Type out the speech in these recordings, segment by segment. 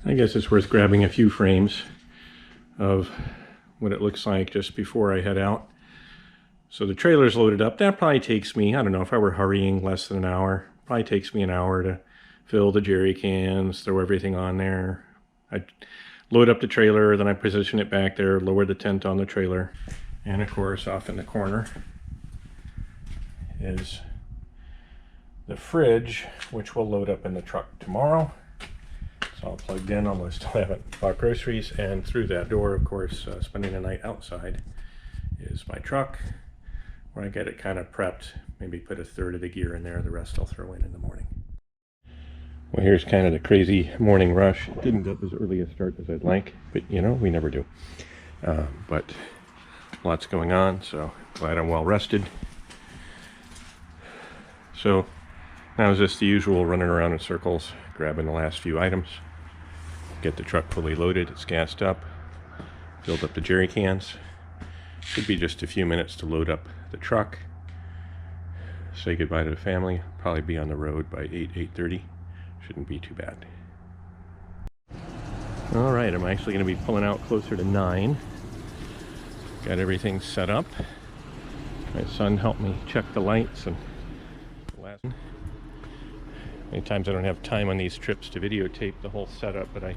I guess it's worth grabbing a few frames of what it looks like just before I head out. So the trailer's loaded up. That probably takes me, I don't know, if I were hurrying, less than an hour. Probably takes me an hour to fill the jerry cans, throw everything on there. I load up the trailer, then I position it back there, lower the tent on the trailer. And of course, off in the corner is the fridge, which will load up in the truck tomorrow. It's all plugged in, although I still haven't bought groceries. And through that door, of course, spending the night outside is my truck, where I get it kind of prepped. Maybe put a third of the gear in there, the rest I'll throw in the morning. Well, here's kind of the crazy morning rush. It didn't get as early a start as I'd like, but you know, we never do. But lots going on, so glad I'm well rested. So now is just the usual running around in circles, grabbing the last few items, get the truck fully loaded, it's gassed up, filled up the jerry cans. Should be just a few minutes to load up the truck, say goodbye to the family, probably be on the road by 8:30. Shouldn't be too bad. All right, I'm actually going to be pulling out closer to 9. Got everything set up. My son helped me check the lights and many times I don't have time on these trips to videotape the whole setup, but I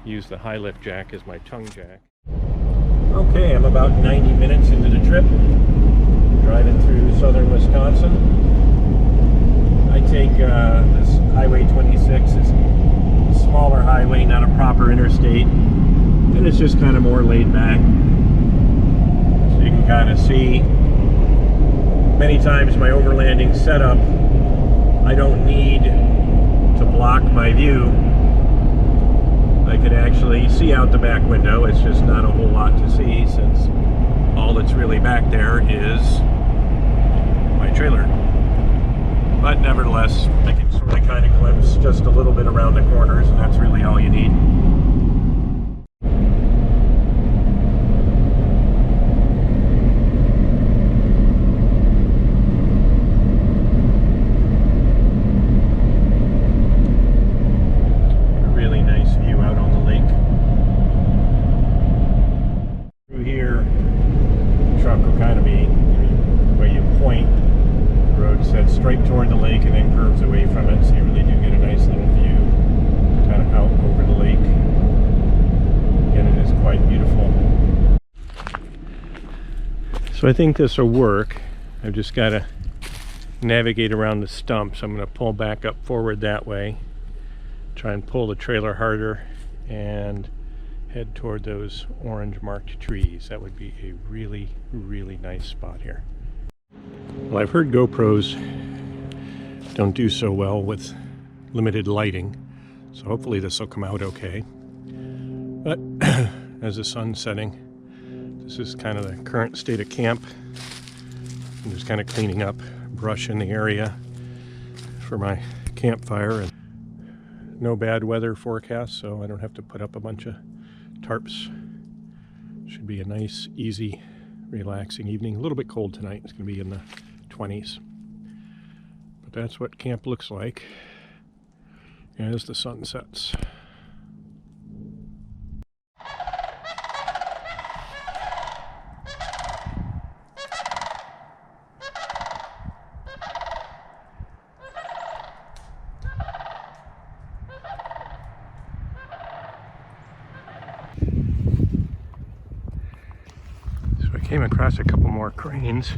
use the high lift jack as my tongue jack. Okay, I'm about 90 minutes into the trip, driving through southern Wisconsin. I take this Highway 26, it's a smaller highway, not a proper interstate, and it's just kind of more laid back. So you can kind of see many times my overlanding setup, I don't need to block my view. I can actually see out the back window. It's just not a whole lot to see, since all that's really back there is my trailer. But nevertheless, I can sort of kind of glimpse just a little bit around the corners, and that's really all you need. Straight toward the lake and then curves away from it, so you really do get a nice little view kind of out over the lake. Again, it is quite beautiful. So I think this will work. I've just got to navigate around the stump, so I'm going to pull back up forward that way, try and pull the trailer harder, and head toward those orange marked trees. That would be a really, really nice spot here. Well, I've heard GoPros don't do so well with limited lighting, so hopefully this will come out okay. But as the sun's setting, this is kind of the current state of camp. I'm just kind of cleaning up brush in the area for my campfire, and no bad weather forecast, so I don't have to put up a bunch of tarps. Should be a nice, easy, relaxing evening. A little bit cold tonight. It's going to be in the 20s. But that's what camp looks like as the sun sets. Came across a couple more cranes,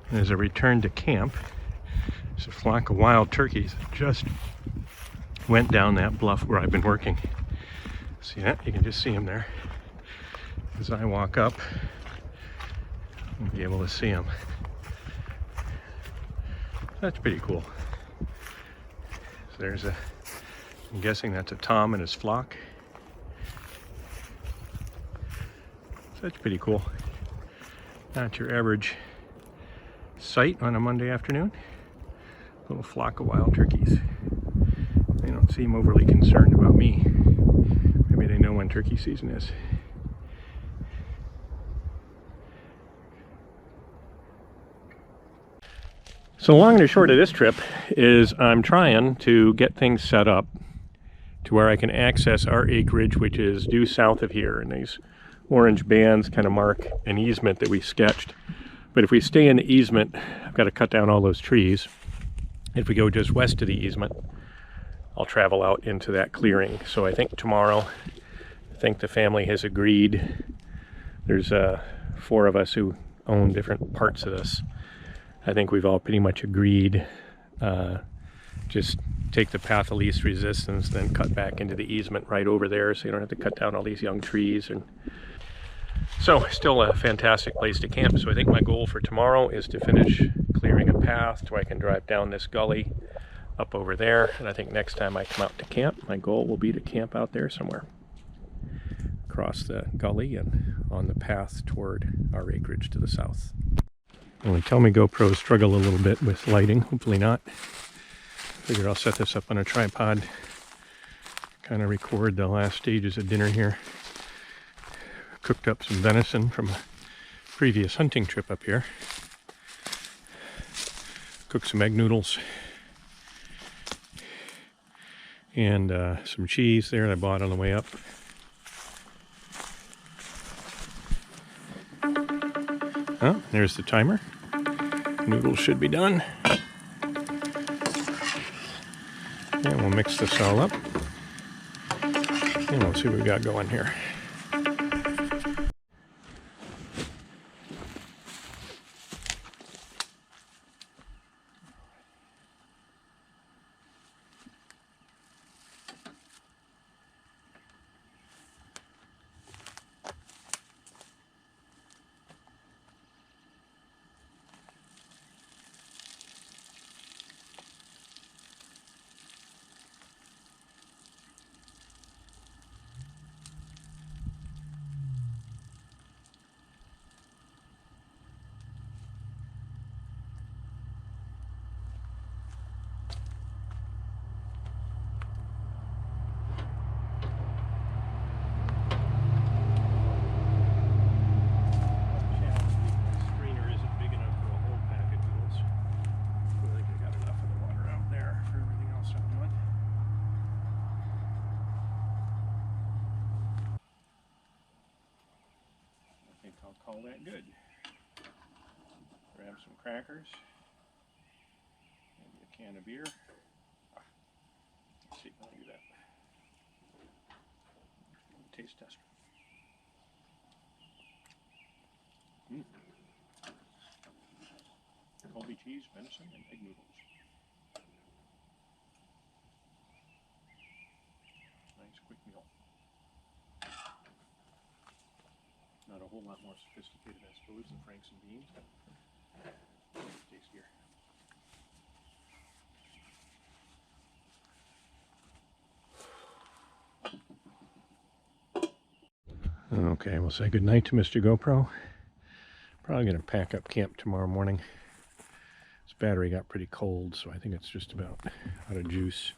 and as I returned to camp, there's a flock of wild turkeys that just went down that bluff where I've been working. See that? You can just see them there. As I walk up, I'll be able to see them. That's pretty cool. So there's a, I'm guessing that's a tom and his flock. So that's pretty cool. Not your average sight on a Monday afternoon. Little flock of wild turkeys. They don't seem overly concerned about me. Maybe they know when turkey season is. So long and short of this trip is I'm trying to get things set up to where I can access our acreage, which is due south of here, and these orange bands kind of mark an easement that we sketched. But if we stay in the easement, I've got to cut down all those trees. If we go just west of the easement, I'll travel out into that clearing. So I think tomorrow, I think the family has agreed. There's 4 of us who own different parts of this. I think we've all pretty much agreed, just take the path of least resistance, then cut back into the easement right over there, so you don't have to cut down all these young trees. And so still a fantastic place to camp. So I think my goal for tomorrow is to finish clearing a path so I can drive down this gully up over there. And I think next time I come out to camp, my goal will be to camp out there somewhere across the gully and on the path toward our acreage to the south. Well, they tell me GoPros struggle a little bit with lighting. Hopefully not. Figure I'll set this up on a tripod, kind of record the last stages of dinner here. Cooked up some venison from a previous hunting trip up here. Cooked some egg noodles. And some cheese there that I bought on the way up. Oh, there's the timer. Noodles should be done. And we'll mix this all up. And we'll see what we got going here. Call that good. Grab some crackers, maybe a can of beer. Let's see, let me do that. Taste tester. Colby cheese, venison, and egg noodles. Nice quick meal. Not a whole lot more sophisticated, I suppose, than Franks and beans, but tastier. Okay, we'll say goodnight to Mr. GoPro. Probably going to pack up camp tomorrow morning. This battery got pretty cold, so I think it's just about out of juice.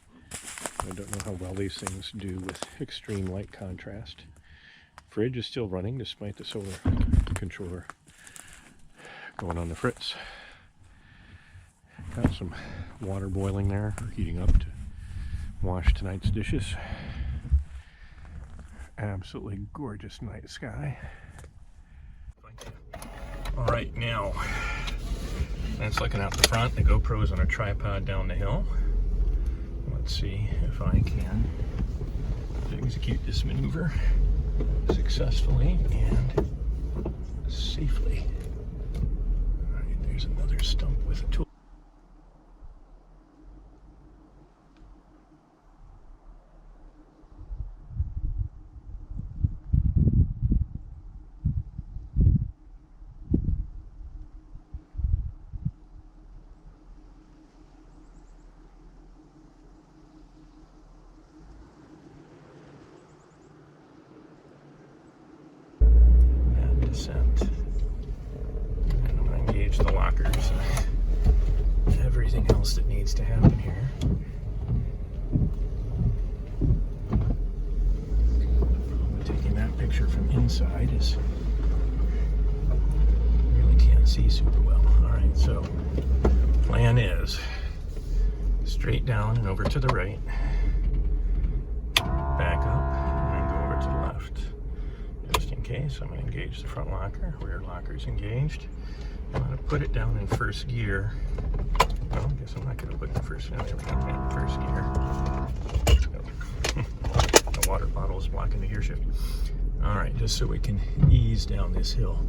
I don't know how well these things do with extreme light contrast. Fridge is still running despite the solar controller going on the fritz. Got some water boiling there, or heating up to wash tonight's dishes. Absolutely gorgeous night sky. All right, now that's looking out the front. The GoPro's on a tripod down the hill. Let's see if I can execute this maneuver successfully and safely. All right, there's another stump with a tool. And I'm going to engage the lockers and everything else that needs to happen here. Taking that picture from inside is really can't see super well. Alright, so plan is straight down and over to the right. Okay, so I'm going to engage the front locker. Rear locker's engaged. I'm going to put it down in first gear. Well, I guess I'm not going to put it in first gear. There we go, in first gear. The water bottle is blocking the gear shift. All right, just so we can ease down this hill.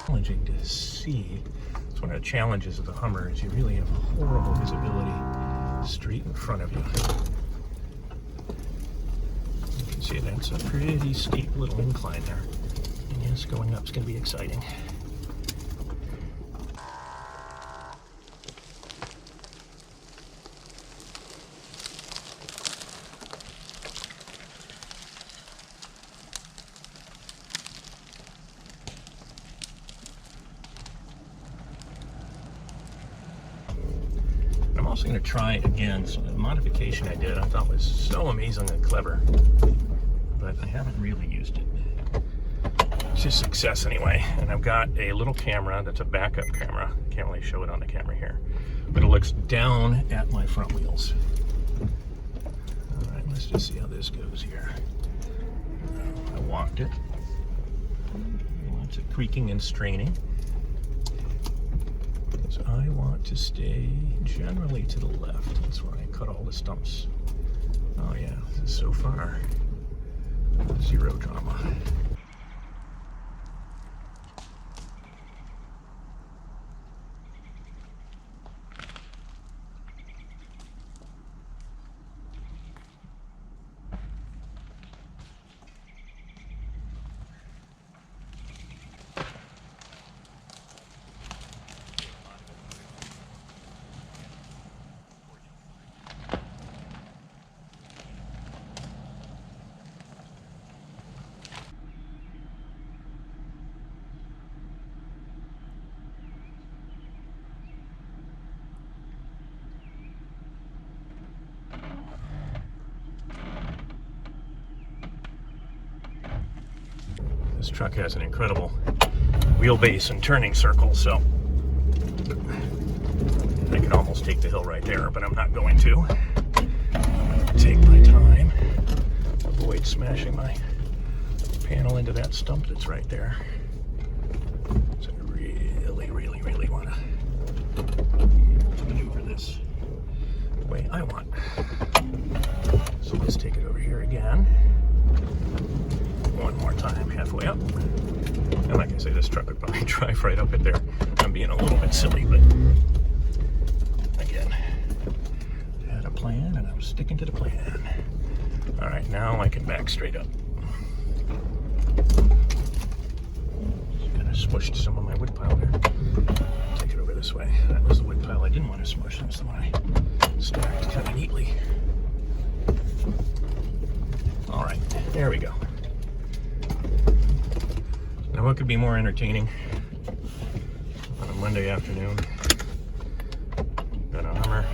Challenging to see. It's one of the challenges of the Hummer is you really have horrible visibility straight in front of you. You can see that's a pretty steep little incline there. And yes, going up is going to be exciting. I'm also going to try again, so the modification I did I thought was so amazingly clever, but I haven't really used it to success anyway. And I've got a little camera that's a backup camera. Can't really show it on the camera here, but it looks down at my front wheels. All right, let's just see how this goes here. I walked it. Lots of creaking and straining. So I want to stay generally to the left. That's where I cut all the stumps. Oh yeah, this is so far zero drama. This truck has an incredible wheelbase and turning circle, so I could almost take the hill right there, but I'm not going to. I'm going to take my time, avoid smashing my panel into that stump that's right there. So I really want to maneuver this the way I want. So let's take it over here again. One more time, halfway up. And like I say, this truck would probably drive right up it there. I'm being a little bit silly, but again, I had a plan and I'm sticking to the plan. All right, now I can back straight up. Kind of smushed some of my wood pile there. Take it over this way. That was the wood pile I didn't want to smush. That's the one I stacked kind of neatly. All right, there we go. Now what could be more entertaining on a Monday afternoon than a Hummer,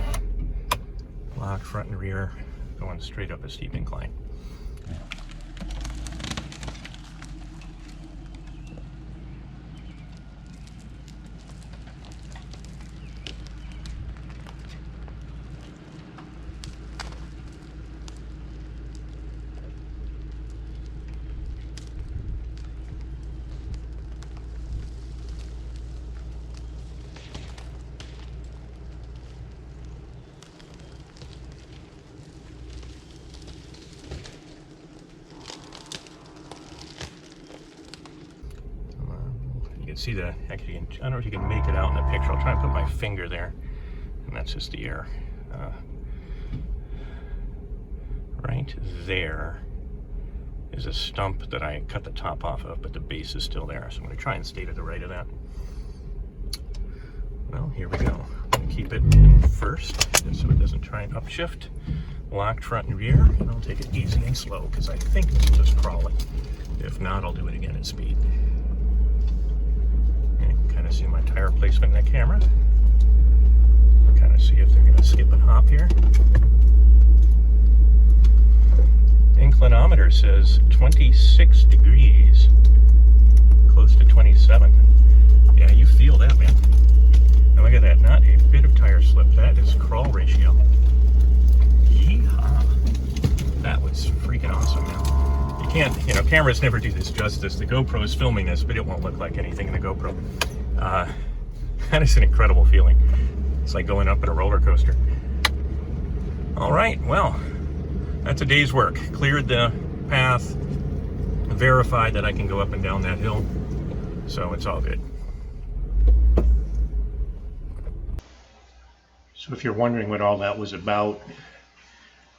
locked front and rear, going straight up a steep incline. You can see the, actually, I don't know if you can make it out in the picture. I'll try and put my finger there, and that's just the air. Right there is a stump that I cut the top off of, but the base is still there. So I'm going to try and stay to the right of that. Well, here we go. I'm going to keep it in first, just so it doesn't try and upshift. Locked front and rear, and I'll take it easy and slow, because I think this will just crawl it. If not, I'll do it again at speed. Kind of see my tire placement in the camera. Kind of see if they're going to skip and hop here. Inclinometer says 26 degrees. 7. Yeah, you feel that, man. Now look at that, not a bit of tire slip. That is crawl ratio. Yeehaw. That was freaking awesome, man. You can't, you know, cameras never do this justice. The GoPro is filming this, but it won't look like anything in the GoPro. That is an incredible feeling. It's like going up in a roller coaster. All right, well, that's a day's work. Cleared the path, verified that I can go up and down that hill, so it's all good. So if you're wondering what all that was about,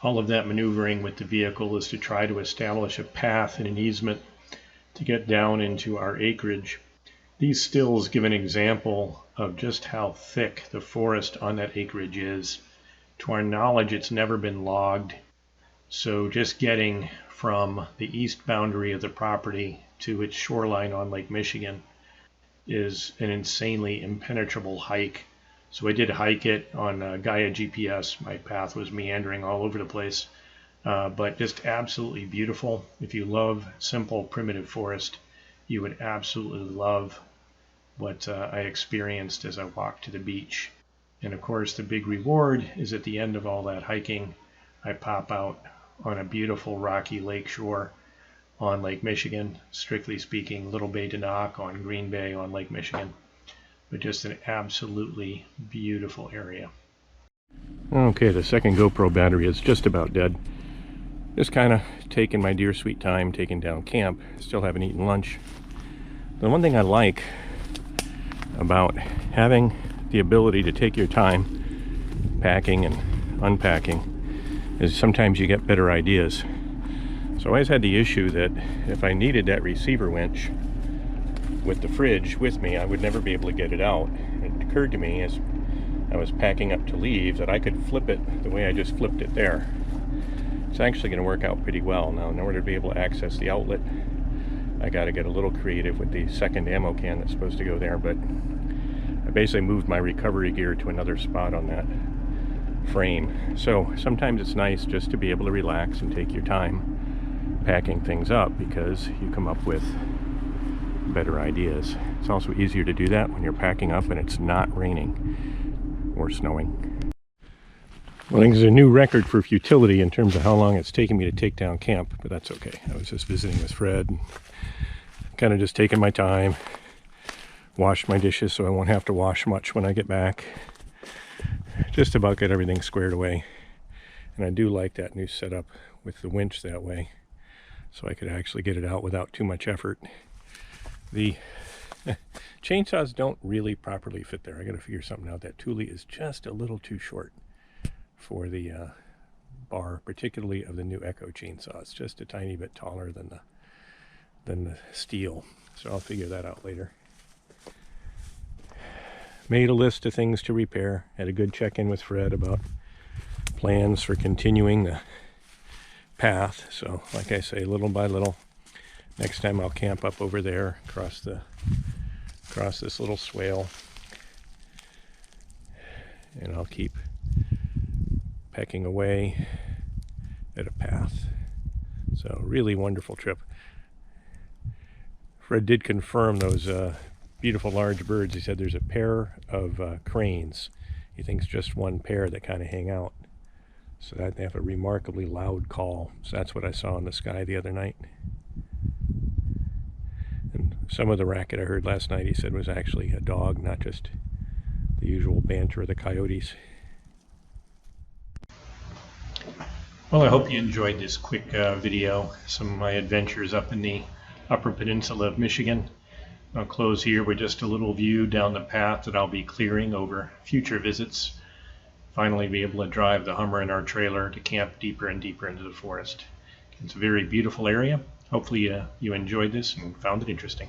all of that maneuvering with the vehicle is to try to establish a path and an easement to get down into our acreage. These stills give an example of just how thick the forest on that acreage is. To our knowledge, it's never been logged. So just getting from the east boundary of the property to its shoreline on Lake Michigan is an insanely impenetrable hike. So I did hike it on Gaia GPS. My path was meandering all over the place, but just absolutely beautiful. If you love simple, primitive forest, you would absolutely love what I experienced as I walked to the beach. And of course, the big reward is at the end of all that hiking, I pop out on a beautiful rocky lake shore on Lake Michigan. Strictly speaking, Little Bay Denok on Green Bay on Lake Michigan. But just an absolutely beautiful area. Okay, the second GoPro battery is just about dead. Just kind of taking my dear sweet time, taking down camp. Still haven't eaten lunch. The one thing I like about having the ability to take your time packing and unpacking is sometimes you get better ideas. So I always had the issue that if I needed that receiver winch with the fridge with me, I would never be able to get it out. It occurred to me as I was packing up to leave that I could flip it the way I just flipped it there. It's actually going to work out pretty well. Now, in order to be able to access the outlet, I got to get a little creative with the second ammo can that's supposed to go there, but I basically moved my recovery gear to another spot on that frame. So sometimes it's nice just to be able to relax and take your time packing things up because you come up with better ideas. It's also easier to do that when you're packing up and it's not raining or snowing. Well, I think there's a new record for futility in terms of how long it's taken me to take down camp, but that's okay. I was just visiting with Fred and kind of just taking my time, washed my dishes so I won't have to wash much when I get back. Just about get everything squared away. And I do like that new setup with the winch that way, so I could actually get it out without too much effort. The chainsaws don't really properly fit there. I got to figure something out. That Thule is just a little too short for the bar, particularly of the new Echo chainsaw. It's just a tiny bit taller than the steel. So I'll figure that out later. Made a list of things to repair. Had a good check-in with Fred about plans for continuing the path. So like I say, little by little. Next time I'll camp up over there across this little swale, and I'll keep pecking away at a path. So really wonderful trip. Fred did confirm those beautiful large birds. He said there's a pair of cranes. He thinks just one pair that kind of hang out. So that they have a remarkably loud call. So that's what I saw in the sky the other night. And some of the racket I heard last night, he said, was actually a dog, not just the usual banter of the coyotes. Well, I hope you enjoyed this quick video, some of my adventures up in the Upper Peninsula of Michigan. I'll close here with just a little view down the path that I'll be clearing over future visits. Finally be able to drive the Hummer in our trailer to camp deeper and deeper into the forest. It's a very beautiful area. Hopefully you enjoyed this and found it interesting.